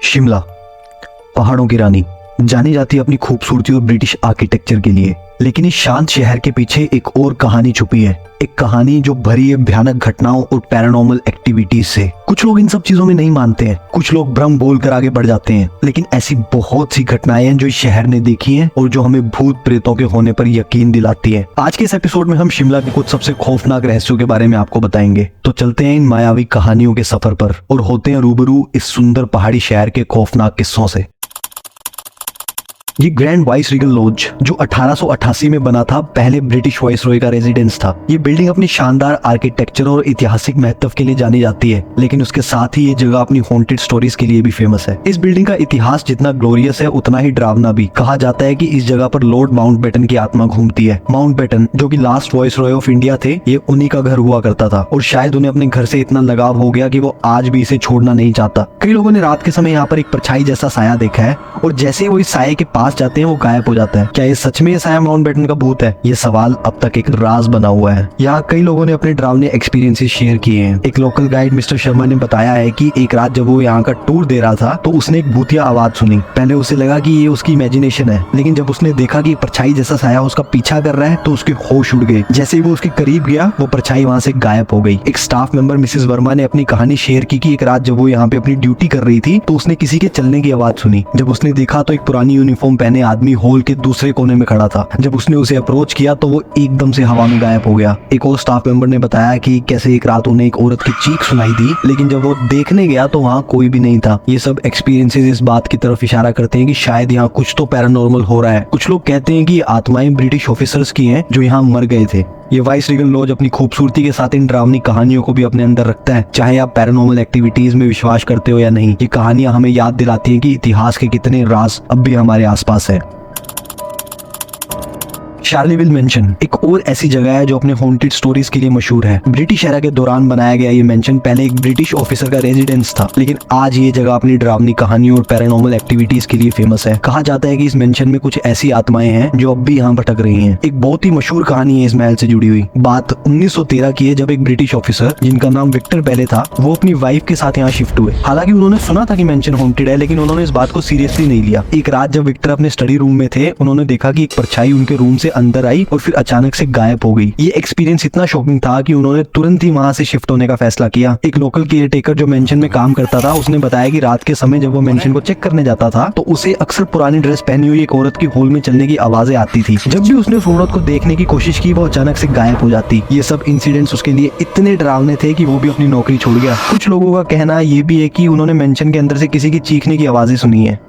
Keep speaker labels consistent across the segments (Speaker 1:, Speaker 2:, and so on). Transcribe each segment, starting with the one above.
Speaker 1: शिमला पहाड़ों की रानी जानी जाती है अपनी खूबसूरती और ब्रिटिश आर्किटेक्चर के लिए, लेकिन इस शांत शहर के पीछे एक और कहानी छुपी है। एक कहानी जो भरी है भयानक घटनाओं और पैरानॉर्मल एक्टिविटीज से। कुछ लोग इन सब चीजों में नहीं मानते हैं, कुछ लोग भ्रम बोलकर आगे बढ़ जाते हैं, लेकिन ऐसी बहुत सी घटनाएं हैं जो इस शहर ने देखी हैं और जो हमें भूत प्रेतों के होने पर यकीन दिलाती है। आज के इस एपिसोड में हम शिमला के कुछ सबसे खौफनाक रहस्यों के बारे में आपको बताएंगे। तो चलते हैं इन मायावी कहानियों के सफर पर और होते हैं रूबरू इस सुंदर पहाड़ी शहर के खौफनाक किस्सों से। ये ग्रैंड वाइसरीगल लॉज जो 1888 में बना था, पहले ब्रिटिश वाइसरॉय का रेजिडेंस था। ये बिल्डिंग अपनी शानदार आर्किटेक्चर और ऐतिहासिक महत्व के लिए जानी जाती है, लेकिन उसके साथ ही ये जगह अपनी हॉन्टेड स्टोरीज के लिए भी फेमस है। इस बिल्डिंग का इतिहास जितना ग्लोरियस है उतना ही डरावना भी। कहा जाता है कि इस जगह पर लॉर्ड माउंटबेटन की आत्मा घूमती है। माउंटबेटन जो कि लास्ट वाइसरॉय ऑफ इंडिया थे, ये उन्हीं का घर हुआ करता था और शायद उन्हें अपने घर से इतना लगाव हो गया कि वो आज भी इसे छोड़ना नहीं चाहता। कई लोगों ने रात के समय यहाँ पर एक परछाई जैसा साया देखा है और जैसे ही वो इस साये के पास जाते हैं वो गायब हो जाता है। क्या ये सच में ये साया माउंटबेटन का भूत है? ये सवाल अब तक एक राज बना हुआ है। यहाँ कई लोगों ने अपने डरावने एक्सपीरियंसेस शेयर किए हैं। एक लोकल गाइड मिस्टर शर्मा ने बताया है कि एक रात जब वो यहाँ का टूर दे रहा था तो उसने एक भूतिया आवाज सुनी। पहले उसे लगा कि ये उसकी इमेजिनेशन है, लेकिन जब उसने देखा कि परछाई जैसा साया उसका पीछा कर रहा है तो उसके होश उड़ गए। जैसे ही वो उसके करीब गया वो परछाई वहाँ से गायब हो गई। एक स्टाफ मेंबर मिसेस वर्मा ने अपनी कहानी शेयर की कि एक रात जब वो यहाँ पे अपनी ड्यूटी कर रही थी तो उसने किसी के चलने की आवाज सुनी। जब उसने देखा तो एक पुरानी यूनिफॉर्म पहने आदमी हॉल के दूसरे कोने में खड़ा था। जब उसने उसे अप्रोच किया तो वो एकदम से हवा में गायब हो गया। एक और स्टाफ मेंबर ने बताया कि कैसे एक रात उन्हें एक औरत की चीख सुनाई दी, लेकिन जब वो देखने गया तो वहाँ कोई भी नहीं था। ये सब एक्सपीरियंसेस इस बात की तरफ इशारा करते हैं कि शायद यहाँ कुछ तो पैरानॉर्मल हो रहा है। कुछ लोग कहते हैं कि ये आत्माएं ब्रिटिश ऑफिसर्स की हैं जो यहाँ मर गए थे। ये वाइसरीगल लॉज अपनी खूबसूरती के साथ इन डरावनी कहानियों को भी अपने अंदर रखता है। चाहे आप पैरानॉर्मल एक्टिविटीज में विश्वास करते हो या नहीं, ये कहानियां हमें याद दिलाती हैं कि इतिहास के कितने राज अब भी हमारे आसपास है। शार्लीविल मेंशन एक और ऐसी जगह है जो अपने हॉन्टेड स्टोरीज के लिए मशहूर है। ब्रिटिश एरा के दौरान बनाया गया ये मेंशन पहले एक ब्रिटिश ऑफिसर का रेजिडेंस था, लेकिन आज ये जगह अपनी डरावनी कहानियों और पैरानॉर्मल एक्टिविटीज के लिए फेमस है। कहा जाता है कि इस मेंशन में कुछ ऐसी आत्माएं हैं जो अब भी यहाँ भटक रही हैं। एक बहुत ही मशहूर कहानी है इस महल से जुड़ी हुई। बात 1913 की है जब एक ब्रिटिश ऑफिसर जिनका नाम विक्टर बेले था, वो अपनी वाइफ के साथ यहाँ शिफ्ट हुए। हालांकि उन्होंने सुना था कि मेंशन हॉन्टेड है, लेकिन उन्होंने इस बात को सीरियसली नहीं लिया। एक रात जब विक्टर अपने स्टडी रूम में थे, उन्होंने देखा कि एक परछाई उनके रूम से अंदर आई और फिर अचानक से गायब हो गई। ये एक्सपीरियंस इतना शॉकिंग था कि उन्होंने तुरंत ही वहां से शिफ्ट होने का फैसला किया। एक लोकल केयरटेकर जो मेंशन में काम करता था, उसने बताया कि रात के समय जब वो मेंशन को चेक करने जाता था तो उसे अक्सर पुरानी ड्रेस पहनी हुई एक औरत की हॉल में चलने की आवाजें आती थी। जब भी उसने उस औरत को देखने की कोशिश की वो अचानक से गायब हो जाती। ये सब इंसिडेंट्स उसके लिए इतने डरावने थे कि वो भी अपनी नौकरी छोड़ गया। कुछ लोगों का कहना ये भी है कि उन्होंने मेंशन के अंदर से किसी की चीखने की आवाजें सुनी है।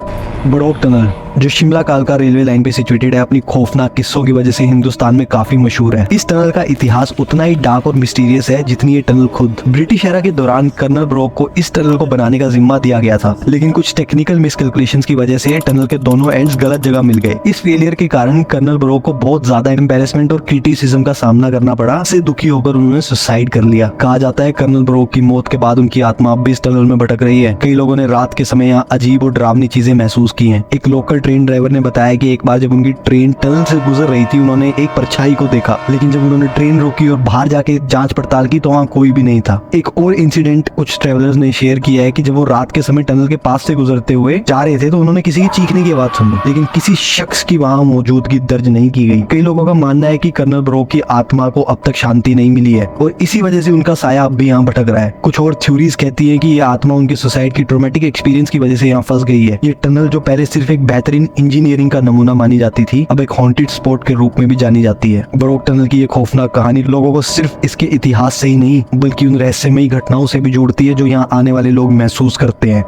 Speaker 1: बड़ौक टनल जो शिमला कालका रेलवे लाइन पे सिचुएटेड है, अपनी खौफनाक किस्सों की वजह से हिंदुस्तान में काफी मशहूर है। इस टनल का इतिहास उतना ही डार्क और मिस्टीरियस है जितनी ये टनल खुद। ब्रिटिश एरा के दौरान कर्नल ब्रोक को इस टनल को बनाने का जिम्मा दिया गया था, लेकिन कुछ टेक्निकल मिसकैलकुलेशंस की वजह से टनल के दोनों एंड्स गलत जगह मिल गए। इस फेलियर के कारण कर्नल ब्रोक को बहुत ज्यादा एम्बैरेसमेंट और क्रिटिसिज्म का सामना करना पड़ा। से दुखी होकर उन्होंने सुसाइड कर लिया। कहा जाता है कर्नल ब्रोक की मौत के बाद उनकी आत्मा अब भी इस टनल में भटक रही है। कई लोगों ने रात के समय यहाँ अजीब और डरावनी चीजें महसूस की हैं। एक लोकल ट्रेन ड्राइवर ने बताया कि एक बार जब उनकी ट्रेन टनल से गुजर रही थी, उन्होंने एक परछाई को देखा, लेकिन जब उन्होंने ट्रेन रोकी और बाहर जाके जांच पड़ताल की तो वहाँ कोई भी नहीं था। एक और इंसिडेंट कुछ ट्रेवलर्स ने शेयर किया है कि जब वो रात के समय टनल के पास से गुजरते हुए जा रहे थे तो उन्होंने किसी की चीखने की आवाज सुनी, लेकिन किसी शख्स की वहाँ मौजूदगी दर्ज नहीं की गई। कई लोगों का मानना है कि कर्नल ब्रोक की आत्मा को अब तक शांति नहीं मिली है और इसी वजह से उनका साया अब भी यहाँ भटक रहा है। कुछ और थ्योरीज कहती है कि ये आत्मा उनकी सुसाइड की ट्रॉमेटिक एक्सपीरियंस की वजह से यहाँ फंस गई है। ये टनल जो पहले सिर्फ एक बेहतरीन इंजीनियरिंग का नमूना मानी जाती थी, अब एक हॉन्टेड स्पॉट के रूप में भी जानी जाती है। बड़ौक टनल की ये खौफनाक कहानी लोगों को सिर्फ इसके इतिहास से ही नहीं बल्कि उन रहस्यमयी घटनाओं से भी जोड़ती है जो यहाँ आने वाले लोग महसूस करते हैं।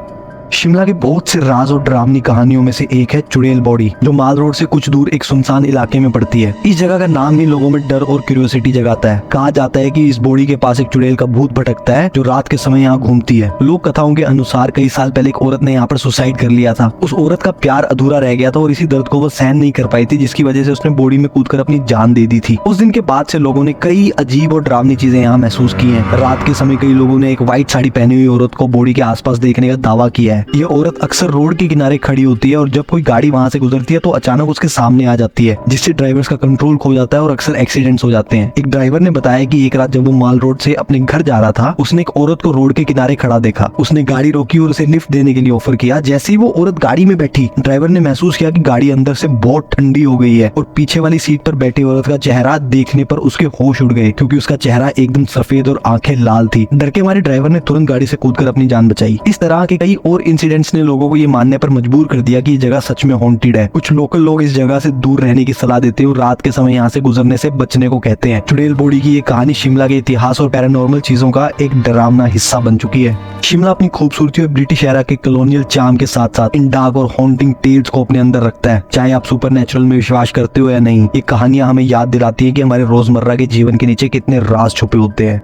Speaker 1: शिमला के बहुत से राज और डरावनी कहानियों में से एक है चुड़ैल बॉडी, जो माल रोड से कुछ दूर एक सुनसान इलाके में पड़ती है। इस जगह का नाम ही लोगों में डर और क्यूरियोसिटी जगाता है। कहा जाता है कि इस बॉडी के पास एक चुड़ैल का भूत भटकता है जो रात के समय यहाँ घूमती है। लोक कथाओं के अनुसार कई साल पहले एक औरत ने यहाँ पर सुसाइड कर लिया था। उस औरत का प्यार अधूरा रह गया था और इसी दर्द को वो सहन नहीं कर पाई थी, जिसकी वजह से उसने बॉडी में कूदकर अपनी जान दे दी थी। उस दिन के बाद से लोगों ने कई अजीब और डरावनी चीजें यहाँ महसूस की हैं। रात के समय कई लोगों ने एक व्हाइट साड़ी पहनी हुई औरत को बॉडी के आसपास देखने का दावा किया है। है। ये औरत अक्सर रोड के किनारे खड़ी होती है और जब कोई गाड़ी वहां से गुजरती है तो अचानक उसके सामने आ जाती है, जिससे ड्राइवर्स का कंट्रोल खो जाता है और अक्सर एक्सीडेंट्स हो जाते हैं। एक ड्राइवर ने बताया कि एक रात जब वो माल रोड से अपने घर जा रहा था, उसने एक औरत को रोड के किनारे खड़ा देखा। उसने गाड़ी रोकी और उसे लिफ्ट देने के लिए ऑफर किया। जैसे ही वो औरत गाड़ी में बैठी, ड्राइवर ने महसूस किया कि गाड़ी अंदर से बहुत ठंडी हो गई है और पीछे वाली सीट पर बैठी औरत का चेहरा देखने पर उसके होश उड़ गए, क्योंकि उसका चेहरा एकदम सफेद और आंखें लाल थी। डर के मारे ड्राइवर ने तुरंत गाड़ी से कूदकर अपनी जान बचाई। इस तरह के कई और इंसिडेंट्स ने लोगों को ये मानने पर मजबूर कर दिया कि ये जगह सच में हॉन्टेड है। कुछ लोकल लोग इस जगह से दूर रहने की सलाह देते हैं और रात के समय यहाँ से गुजरने से बचने को कहते हैं। चुड़ैल बॉडी की ये कहानी शिमला के इतिहास और पैरानॉर्मल चीजों का एक डरावना हिस्सा बन चुकी है। शिमला अपनी खूबसूरती और ब्रिटिश एरा के कॉलोनियल चार्म के साथ साथ इन डार्क और हॉन्टिंग टेल्स को अपने अंदर रखता है। चाहे आप सुपरनैचुरल में विश्वास करते हो या नहीं, ये कहानियां हमें याद दिलाती है कि हमारे रोजमर्रा के जीवन के नीचे कितने राज छुपे होते हैं।